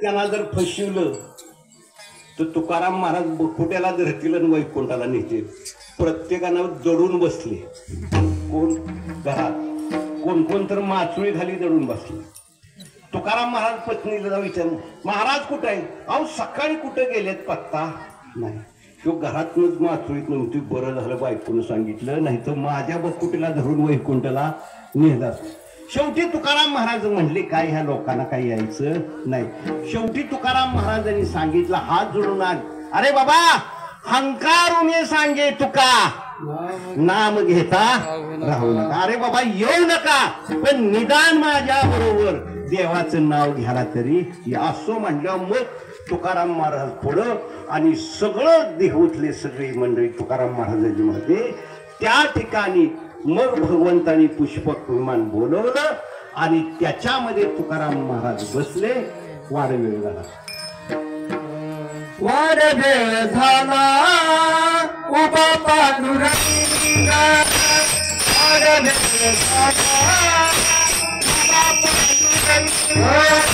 त्यांना जर फसवलं तर तुकाराम महाराज बखुट्याला धरतील आणि वैकुंठाला नेतील. प्रत्येकानं जडून बसले. कोण घरात, कोण कोण तर माचुळी खाली जडून बसले. तुकाराम महाराज पत्नीला जाऊ विचार, महाराज कुठे आहे? अहो सकाळी कुठे गेलेत, पत्ता नाही. तो घरातूनच माचुळीत नव्हती. बरं झालं बायकोनं सांगितलं, नाही तर माझ्या बखुटीला धरून वैकुंठाला नेला. शेवटी तुकाराम महाराज म्हणले, काय ह्या लोकांना काही यायचं नाही. शेवटी तुकाराम महाराजांनी सांगितलं, हात जोडून आण. अरे बाबा, हंकारून सांगे तुका, नाम घेता राहू नका. अरे बाबा येऊ नका, पण निदान माझ्या बरोबर देवाचं नाव घ्याला तरी. असो म्हणलं मग तुकाराम महाराज पुढं आणि सगळं देहूतले सगळी मंडळी तुकाराम महाराजांची मध्ये. त्या ठिकाणी मग भगवंतांनी पुष्पक विमान बोलवलं आणि त्याच्यामध्ये तुकाराम महाराज बसले. वाडवेळ झाला, वाडवेळ झाला उभा पांडुरंग, वाडवेळ झाला उभा पांडुरंग.